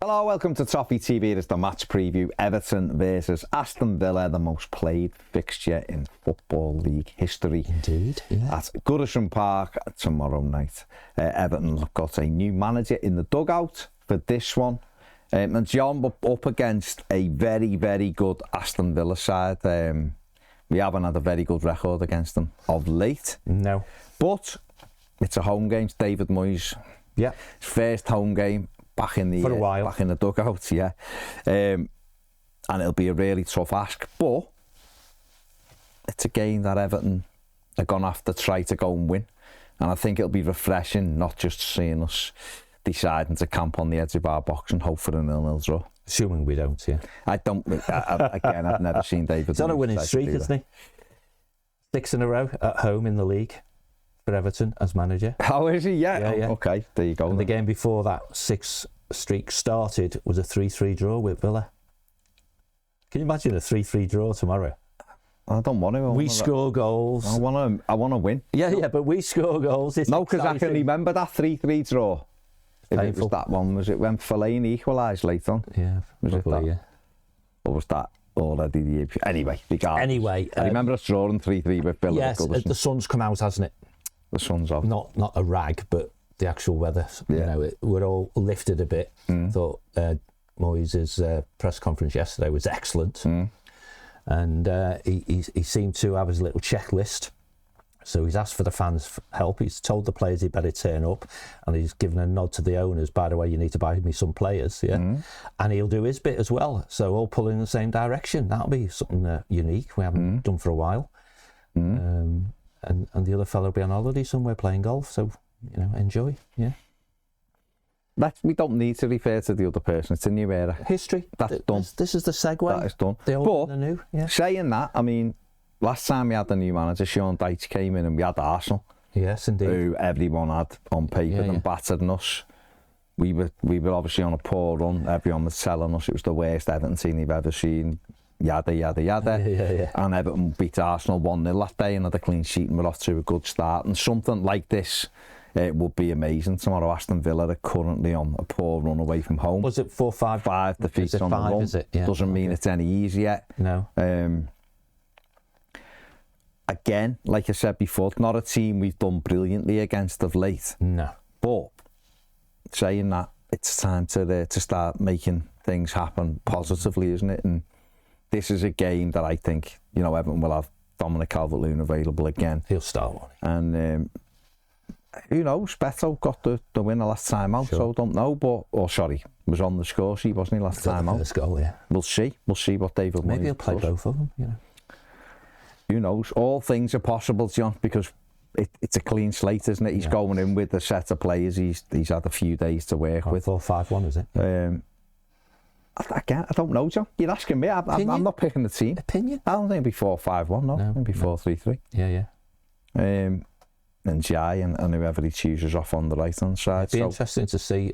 Hello, welcome to Toffee TV. It's the match preview. Everton versus Aston Villa, the most played fixture in Football League history. Indeed, yeah. At Goodison Park tomorrow night. Everton have got a new manager in the dugout for this one. And John, up against a very, very good Aston Villa side. We haven't had a very good record against them of late. No. But it's a home game. It's David Moyes' first home game. Back in the for a while. Back in the dugout, yeah. And it'll be a really tough ask, but it's a game that Everton are going to have to try to go and win. And I think it'll be refreshing, not just seeing us deciding to camp on the edge of our box and hope for a 0-0 draw. Assuming we don't, yeah. I don't. Again, I've never seen David. He's on a winning streak, isn't he? 6 in a row at home in the league for Everton as manager. How is he? Yeah. Yeah. Okay, there you go. And the game before that 6 streak started was a 3-3 draw with Villa. Can you imagine a 3-3 draw tomorrow? I don't want to. We score goals. I want to win. Yeah, but we score goals. It's no, because I can remember that 3-3 draw. If it was that one, was it when Fellaini equalised late on? Yeah, was probably, it that? Yeah. Or was that already the... Anyway, regardless. Anyway. I remember us drawing 3-3 with Villa. Yes, the sun's come out, hasn't it? The sun's out. Not a rag, but the actual weather. Yeah. You know, we're all lifted a bit. Thought Moyes' press conference yesterday was excellent. And he seemed to have his little checklist. So he's asked for the fans' help. He's told the players he better turn up, and he's given a nod to the owners. By the way, you need to buy me some players, yeah. And he'll do his bit as well. So all pulling in the same direction. That'll be something unique we haven't done for a while. And the other fellow will be on holiday somewhere playing golf. So enjoy, yeah. We don't need to refer to the other person. It's a new era. History. That's done. This is the segue. That is done. The old and the new. Yeah. Saying that, I mean, last time we had the new manager, Sean Dyche came in, and we had Arsenal. Yes, indeed. Who everyone had on paper and battered us. We were obviously on a poor run. Everyone was telling us it was the worst Everton team they've ever seen. Yada, yada, yada. Yeah. And Everton beat Arsenal 1-0 that day and had a clean sheet, and we're off to a good start. And something like this would be amazing tomorrow. Aston Villa are currently on a poor run away from home. Was it 4-5? 5 defeats on the run. Is it? Yeah. Doesn't mean it's any easier. No. Again, like I said before, it's not a team we've done brilliantly against of late. No. But saying that, it's time to start making things happen positively, isn't it? And this is a game that I think, Everton will have Dominic Calvert-Lewin available again. He'll start one. And who knows? Beto got the winner last time out, so I don't know. Was on the score sheet, wasn't he, last time out? First goal, yeah. We'll see what David Moyes Maybe he'll play does. both of them, Who knows? All things are possible, John, because it's a clean slate, isn't it? He's going in with a set of players he's had a few days to work with. 4-5-1, is it? I don't know, John. You're asking me. I'm not picking the team. Opinion? I don't think it'll be 4-5-1, no. It'll be 4-3-3. Yeah. And Jai and whoever he chooses off on the right-hand side. It'd be interesting to see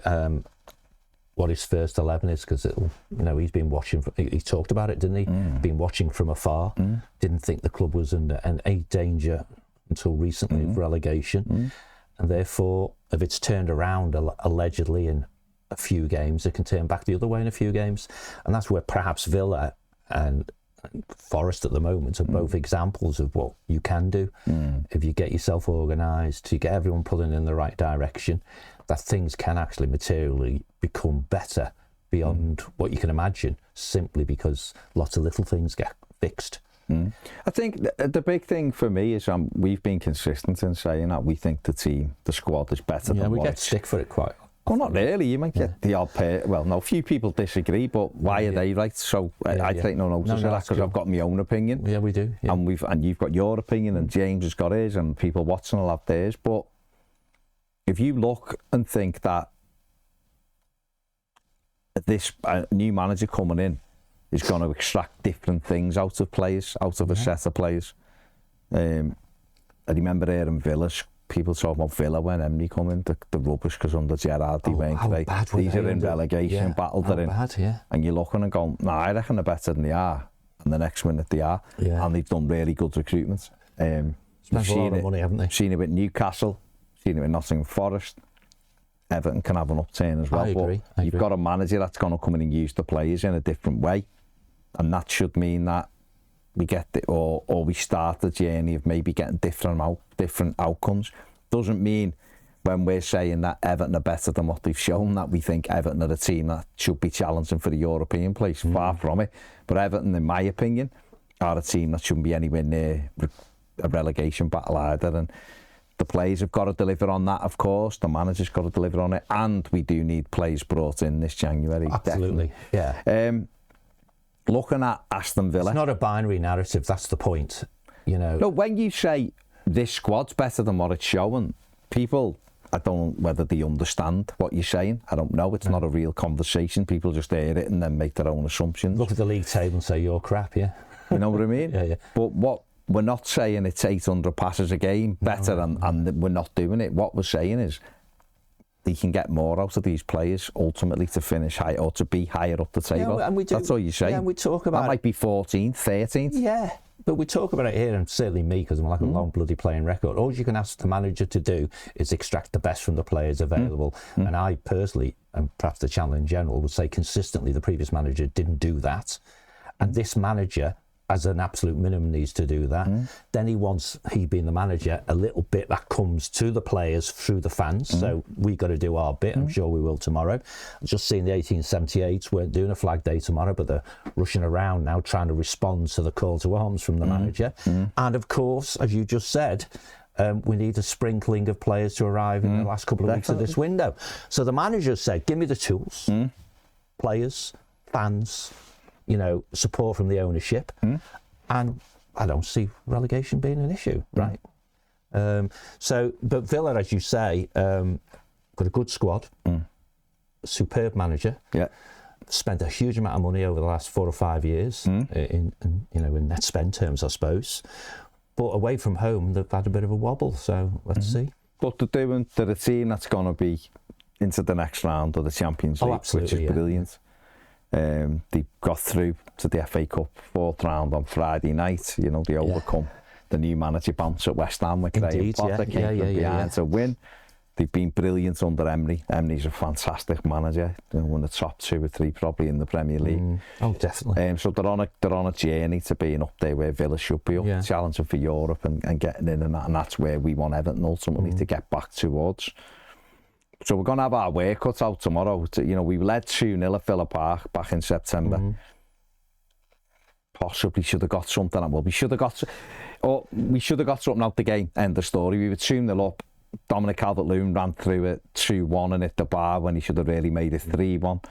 what his first 11 is, because he's been watching. He talked about it, didn't he? Been watching from afar. Didn't think the club was in any danger until recently of relegation, and therefore, if it's turned around allegedly in a few games, it can turn back the other way in a few games, and that's where perhaps Villa and Forest at the moment are both examples of what you can do if you get yourself organised, you get everyone pulling in the right direction, that things can actually materially become better beyond what you can imagine, simply because lots of little things get fixed. I think the big thing for me is we've been consistent in saying that we think the squad is better than we what get stick for it quite. Well, not really. You might get the odd pair. Well, no, few people disagree, but why are they right? So I take no notice of that, because I've got my own opinion. Yeah, we do. Yeah. And you've got your opinion, and James has got his, and people watching will have theirs. But if you look and think that this new manager coming in is going to extract different things out of players, out of a set of players. I remember here in Villa, people talk about Villa when Emery come in, the rubbish, because under Gerrard they weren't great. These are in relegation battle, they're in. And you're looking and going, I reckon they're better than they are. And the next minute they are. And they've done really good recruitment. Spent a lot of money, haven't they? Seen it with Newcastle, seen it with Nottingham Forest. Everton can have an upturn as well. I agree. But you've got a manager that's going to come in and use the players in a different way, and that should mean that we get or we start the journey of maybe getting different outcomes. Doesn't mean when we're saying that Everton are better than what they've shown that we think Everton are a team that should be challenging for the European place. Far from it. But Everton, in my opinion, are a team that shouldn't be anywhere near a relegation battle either. And the players have got to deliver on that, of course. The manager's got to deliver on it. And we do need players brought in this January. Absolutely, definitely. Yeah. Looking at Aston Villa... It's not a binary narrative, that's the point, you know. No, when you say this squad's better than what it's showing, people... I don't know whether they understand what you're saying. I don't know. It's not a real conversation. People just hear it and then make their own assumptions. Look at the league table and say, you're crap, yeah. You know what I mean? Yeah. But what we're not saying it's 800 passes a game better and we're not doing it. What we're saying is they can get more out of these players ultimately to finish high or to be higher up the table. Yeah, and we do, that's all you're saying. Yeah, and we talk about that might be 14th, 13th. Yeah. But we talk about it here, and certainly me, because I'm like a long bloody playing record. All you can ask the manager to do is extract the best from the players available. And I personally, and perhaps the channel in general, would say consistently the previous manager didn't do that. And this manager, as an absolute minimum, needs to do that. Then he being the manager, a little bit that comes to the players through the fans. So we got to do our bit. I'm sure we will tomorrow. Just seeing the 1878s weren't doing a flag day tomorrow, but they're rushing around now trying to respond to the call to arms from the manager. And of course, as you just said, we need a sprinkling of players to arrive in the last couple of weeks of this window. So the manager said, give me the tools, players, fans, you know, support from the ownership, and I don't see relegation being an issue, right? But Villa, as you say, got a good squad, superb manager, spent a huge amount of money over the last 4 or 5 years in net spend terms, I suppose. But away from home, they've had a bit of a wobble, so let's see. But they're a team that's going to be into the next round of the Champions League, which is brilliant. They got through to the FA Cup 4th round on Friday night. You know, they overcome the new manager bounce at West Ham with Graham Potter came from behind to win. They've been brilliant under Emery. Emery's a fantastic manager. They're one of the top 2 or 3 probably in the Premier League. Oh, definitely. So they're on a journey to being up there where Villa should be, challenging for Europe and getting in, and that's where we want Everton ultimately to get back towards. So we're going to have our work cut out tomorrow. We led 2-0 at Villa Park back in September. Possibly should have got something out. Well, we should have got something out the game. End of story. We were 2-0 up. Dominic Calvert-Lewin ran through it 2-1 and hit the bar when he should have really made it 3-1.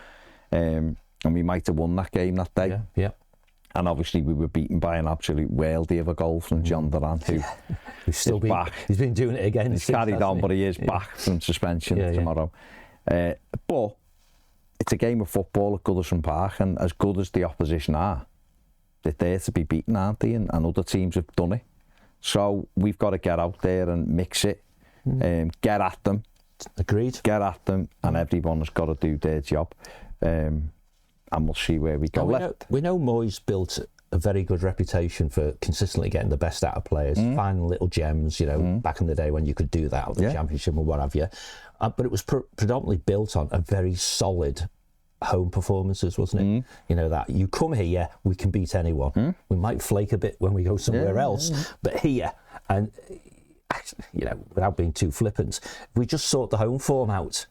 And we might have won that game that day. Yeah. And obviously we were beaten by an absolute worldie of a goal from John Durant, who he's back. He's been doing it again. He's carried on, but he is back from suspension tomorrow. But it's a game of football at Goodison Park, and as good as the opposition are, they're there to be beaten, aren't they? And other teams have done it. So we've got to get out there and mix it, get at them. Agreed. Get at them, and everyone has got to do their job. And we'll see where we go. We know Moyes built a very good reputation for consistently getting the best out of players, finding little gems, back in the day when you could do that with the Championship or what have you. But it was predominantly built on a very solid home performances, wasn't it? That you come here, we can beat anyone. We might flake a bit when we go somewhere else, but here, and without being too flippant, we just sort the home form out.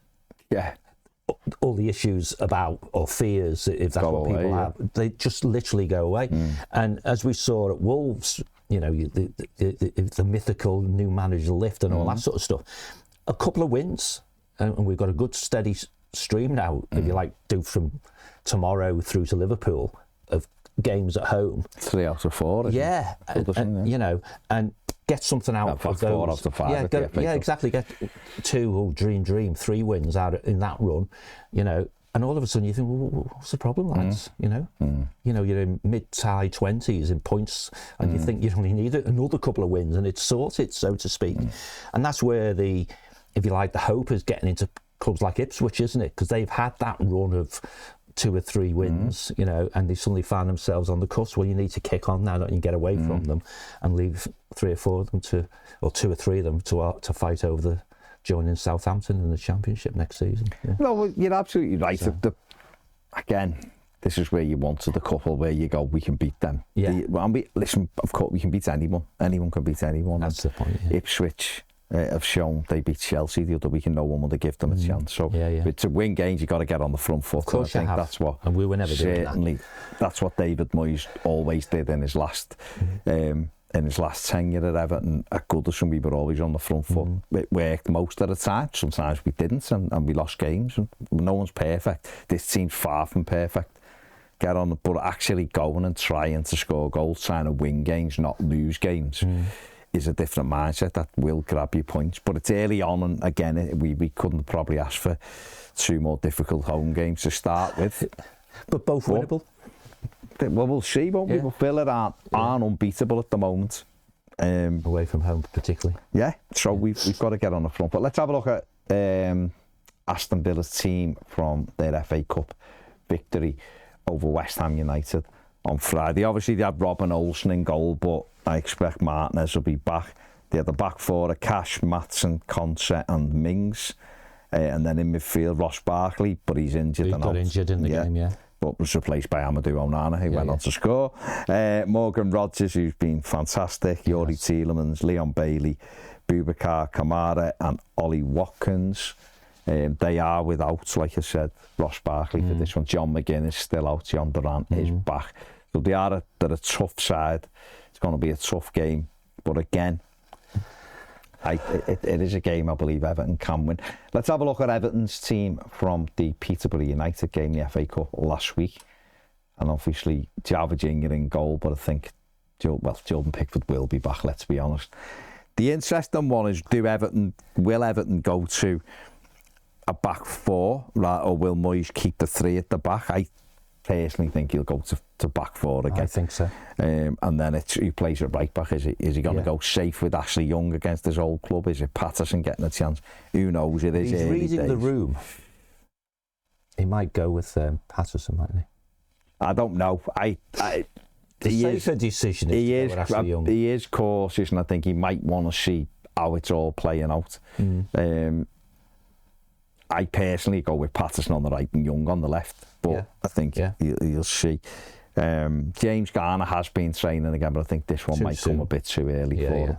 All the issues about or fears, if that's what people have, they just literally go away. And as we saw at Wolves, the mythical new manager lift and all that sort of stuff, a couple of wins, and we've got a good steady stream now, if you like, do from tomorrow through to Liverpool of games at home. 3 out of 4. And get something out of those. 4 out of 5. Exactly. Get 2 dream 3 wins out in that run, and all of a sudden you think, well, what's the problem, lads? You're in mid-high 20s in points, and you think you only need another couple of wins, and it's sorted, so to speak. And that's where the hope is getting into clubs like Ipswich, isn't it? Because they've had that run of 2 or 3 wins, and they suddenly find themselves on the cusp. Well, you need to kick on now, don't you? Get away from them and leave 3 or 4 of them or 2 or 3 of them to fight over joining Southampton in the Championship next season. Yeah. No, well, you're absolutely right. So- Again, this is where you wanted the couple where you go, we can beat them. Yeah. Listen, of course, we can beat anyone. Anyone can beat anyone. That's the point. Yeah. Ipswich have shown they beat Chelsea the other week and no one would have given them a chance. So Yeah. to win games, you've got to get on the front foot. Of course, and I think you have. that's what And we were never doing that. certainly that's what David Moyes always did in his last tenure at Everton. At Goodison, we were always on the front foot. It worked most of the time. Sometimes we didn't, and we lost games. And no one's perfect. This team's far from perfect. Get on, but actually going and trying to score goals, trying to win games, not lose games, is a different mindset that will grab you points. But it's early on, and again, we couldn't probably ask for 2 more difficult home games to start with. But both winnable. Well, we'll see, won't we? Yeah. But Villa aren't unbeatable at the moment. Away from home, particularly. Yeah, so we've got to get on the front. But let's have a look at Aston Villa's team from their FA Cup victory over West Ham United on Friday. Obviously, they had Robin Olsen in goal, but I expect Martinez will be back. They had the back four of Cash, Matson, Concett and Mings. And then in midfield, Ross Barkley, but he's injured. He and got out. injured in the game, yeah. But was replaced by Amadou Onana, who went yeah. on to score. Morgan Rogers, who's been fantastic. Yuri Tielemans, Leon Bailey, Boubacar Kamara and Ollie Watkins. They are without, like I said, Ross Barkley for this one. John McGinn is still out. John Durant is back. So they're a tough side. It's going to be a tough game. But again, it is a game I believe Everton can win. Let's have a look at Everton's team from the Peterborough United game, the FA Cup last week. And obviously, Java Jinger in goal, but I think, Jordan Pickford will be back, let's be honest. The interesting one is, will Everton go to a back four, right, or will Moyes keep the 3 at the back? I personally think he'll go to back 4 again. I think so. And then it's who plays at right back. Is he going to go safe with Ashley Young against his old club? Is it Patterson getting a chance? Who knows? It is He's early reading days. the room. He might go with Patterson, mightn't he? I don't know. The safer decision is to go with Ashley Young. He is cautious, and I think he might want to see how it's all playing out. I personally go with Patterson on the right and Young on the left, but I think you'll see. James Garner has been training again, but I think this one might come a bit too early for him.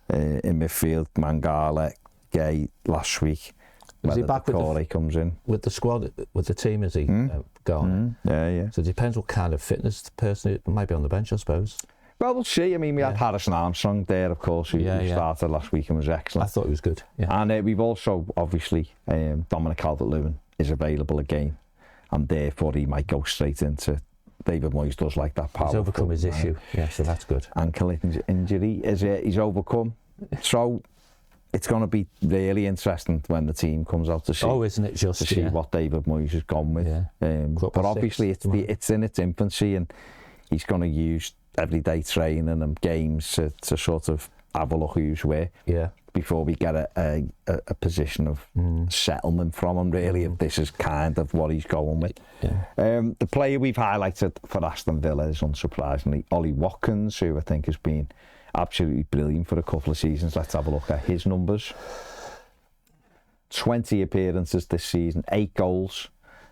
In midfield, Mangala, Gay last week. Is he back Corey comes in with the squad, with the team? Is he gone? Yeah. So it depends what kind of fitness the person might be on the bench, I suppose. Well, we'll see. I mean, we had Harrison Armstrong there, of course, who started last week and was excellent. I thought he was good. Yeah. And we've also, obviously, Dominic Calvert-Lewin is available again, and therefore he might go straight into. David Moyes does like that power. He's overcome his issue. Yeah, so that's good. Ankle injury he's overcome. So it's going to be really interesting when the team comes out to see. Oh, isn't it just to see what David Moyes has gone with? Yeah. But obviously it's in its infancy, and he's going to use everyday training and games to sort of have a look who's where. Yeah. Before we get a position of settlement from him, really, if this is kind of what he's going with. Yeah. The player we've highlighted for Aston Villa is, unsurprisingly, Ollie Watkins, who I think has been absolutely brilliant for a couple of seasons. Let's have a look at his numbers. 20 appearances this season, 8 goals,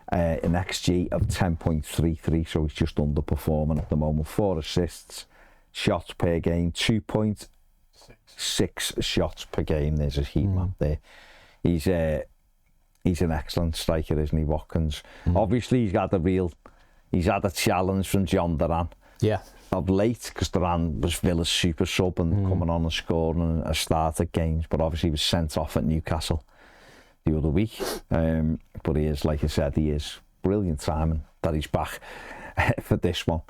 an XG of 10.33, so he's just underperforming at the moment. 4 assists, shots per game, 2.6 shots per game. There's a heat map there. He's an excellent striker, isn't he, Watkins? Obviously, he's had a challenge from John Durant. Yeah. Of late, because Durant was Villa's super sub and coming on and scoring and started games, but obviously he was sent off at Newcastle the other week. But he is, like I said, he is brilliant timing that he's back for this one.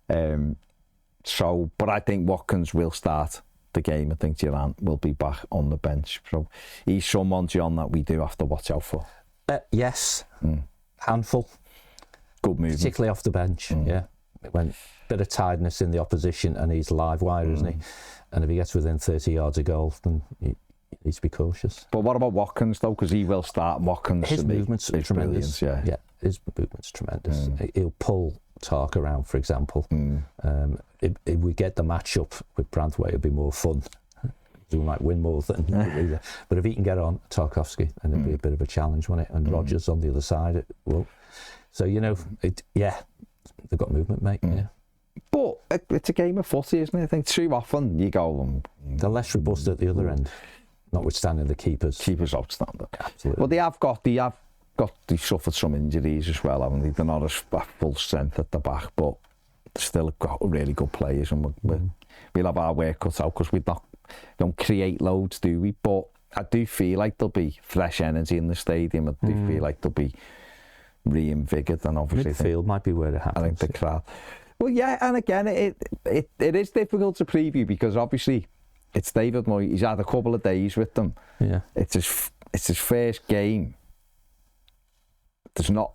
But I think Watkins will start the game. I think Durant will be back on the bench. So he's someone, John, that we do have to watch out for. Yes. Handful. Good movement. Particularly off the bench, yeah. When bit of tiredness in the opposition, and he's live wire, isn't he? And if he gets within 30 yards of goal, then he needs to be cautious. But what about Watkins, though? Because he will start. Watkins, his movement's tremendous. Yeah, his movement's tremendous. He'll pull Tark around, for example. If we get the match up with Branthwaite, it'll be more fun. We might win more than either. But if he can get on Tarkowski, then it'll be a bit of a challenge, won't it? And Rodgers on the other side, it will. So, you know, they've got movement, mate. Yeah. But it's a game of footy, isn't it? I think too often you go... They're less robust at the other end, notwithstanding the keepers. Keepers outstanding. Absolutely. Well, they suffered some injuries as well, haven't they? They're not as full strength at the back, but still got really good players, and we'll have our work cut out because we don't create loads, do we? But I do feel like there'll be fresh energy in the stadium. I do feel like there'll be reinvigorated, and obviously Midfield might be where it happens. I think the crowd. Well, yeah, and again, it is difficult to preview because obviously it's David Moyes. He's had a couple of days with them. Yeah, it's his first game. There's not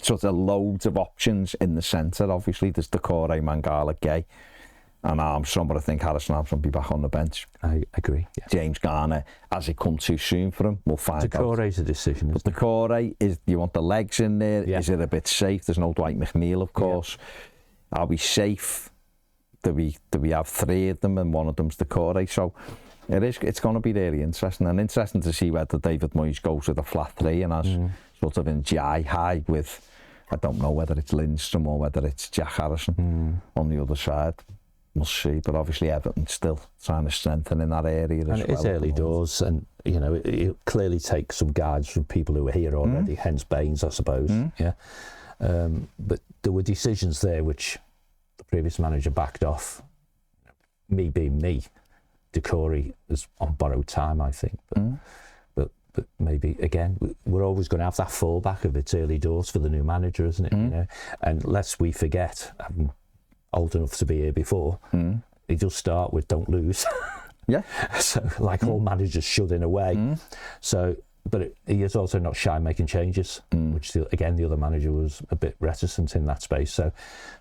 sort of loads of options in the centre. Obviously, there's Decore, Mangala, Gay, and Armstrong, but I think Harrison Armstrong will be back on the bench. I agree. Yeah. James Garner, has it come too soon for him? We'll find out. Decore's a decision. But Decore, you want the legs in there? Yeah. Is it a bit safe? There's no Dwight McNeil, of course. Yeah. Are we safe? Do we have three of them and one of them's Decore? So it's going to be really interesting, and interesting to see whether David Moyes goes with a flat three and has sort of in Jai high with, I don't know whether it's Lindstrom or whether it's Jack Harrison on the other side. We'll see, but obviously Everton still trying to strengthen in that area as well. And it's early doors, and you know it'll clearly take some guides from people who are here already. Hence Baines, I suppose. Yeah, but there were decisions there which the previous manager backed off. Me being me, Decore is on borrowed time, I think. But maybe again, we're always going to have that fallback of it's early doors for the new manager, isn't it? You know, and lest we forget. Old enough to be here before, he does start with don't lose. Yeah. So, like all managers should in a way. So, but he is also not shy making changes, which again the other manager was a bit reticent in that space.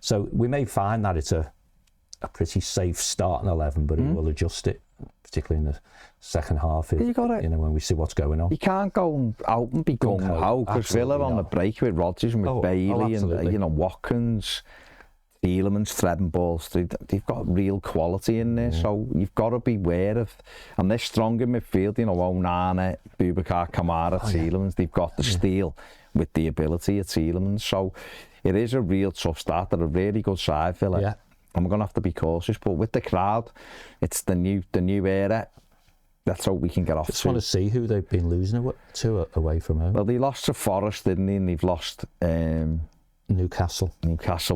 So we may find that it's a pretty safe starting 11, but he will adjust it, particularly in the second half. You know, when we see what's going on, you can't go out and be gung ho because Villa on the break with Rodgers and with Bailey and Watkins. Elements, threading balls through, they've got real quality in there, so you've got to be aware of, and they're strong in midfield, you know, Onana, Boubacar Kamara, Tielemans, they've got the steel with the ability of Tielemans, so it is a real tough start. They're a really good side, Villa, and we're going to have to be cautious, but with the crowd, it's the new era. That's how we can get off. I just want to see who they've been losing to away from home. Well, they lost to Forest, didn't they, and they've lost Newcastle,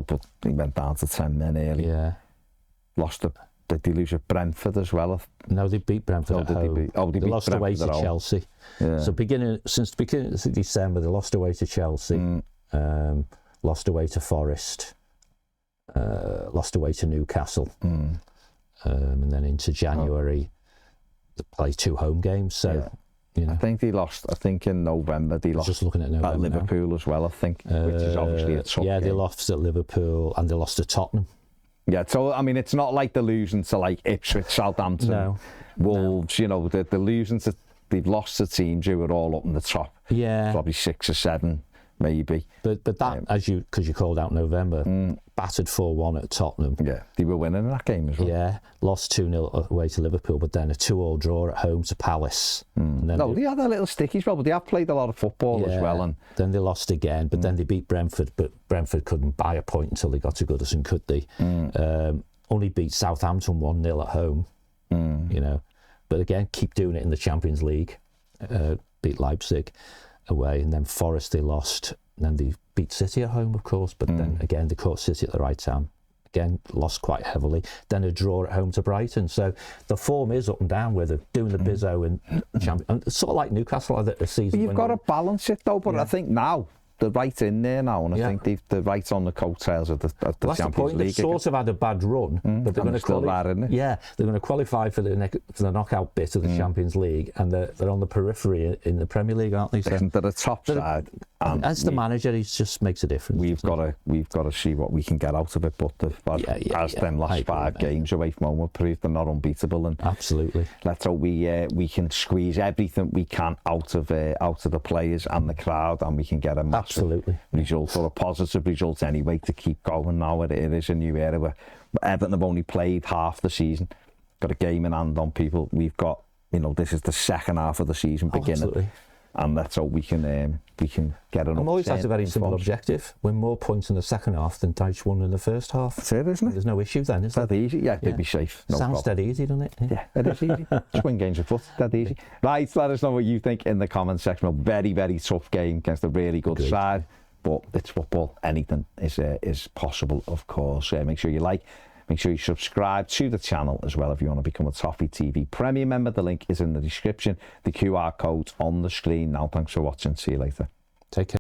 but he went down to 10 men early. Yeah. Did they lose at Brentford as well? No, they beat Brentford at home. They lost away to Chelsea. Yeah. So since the beginning of December, they lost away to Chelsea, lost away to Forest, lost away to Newcastle, and then into January, they play 2 home games. So. You know. I think they lost. I think in November they lost. Just looking at November at Liverpool now. As well. I think, which is obviously a tough game. They lost at Liverpool and they lost to Tottenham. Yeah, so I mean, it's not like they're losing to like Ipswich, Southampton, Wolves. You know, they're losing to. They've lost to teams who are all up in the top. Yeah, probably 6 or 7, maybe. But that because you called out November, battered 4-1 at Tottenham. Yeah, they were winning in that game as well. Yeah, lost 2-0 away to Liverpool, but then a 2-2 draw at home to Palace. And then they had their little stickies, but they have played a lot of football as well. And then they lost again, but then they beat Brentford, but Brentford couldn't buy a point until they got to Goodison, could they? Only beat Southampton 1-0 at home. You know, but again, keep doing it in the Champions League. Beat Leipzig away, and then Forest they lost, and then they beat City at home, of course, but then again they caught City at the right time. Again, lost quite heavily. Then a draw at home to Brighton. So the form is up and down where they're doing the Bizzo and champion. Sort of like Newcastle at the season. But you've got to balance it though, but I think now they're right in there now, and I think they're right on the coattails of the Champions League. They've sort of had a bad run, but they're going to qualify. They're going to qualify for the knockout bit of the Champions League, and they're on the periphery in the Premier League, aren't they? So they're a top side. And as the manager, he just makes a difference. We've got to see what we can get out of it. But them last 5 games away from home have proved they're not unbeatable, and absolutely. Let's hope we can squeeze everything we can out of the players and the crowd, and we can get a massive result or a positive result anyway to keep going. Now it is a new era where Everton have only played half the season. got a game in hand on people. We've got, this is the second half of the season beginning. Absolutely. And that's how we can get an. I'm always had a very simple objective: win more points in the second half than Dyche won in the first half. That's it, isn't it? There's no issue then, is there? Dead easy, yeah. They'd be safe. No Sounds problem. dead easy, doesn't it? Yeah, it is easy. Just win games of foot, dead easy. Right, let us know what you think in the comment section. A very, very tough game against a really good side, but it's football. Anything is possible, of course. Make sure you like. Make sure you subscribe to the channel as well if you want to become a Toffee TV Premium member. The link is in the description. The QR code's on the screen now. Thanks for watching. See you later. Take care.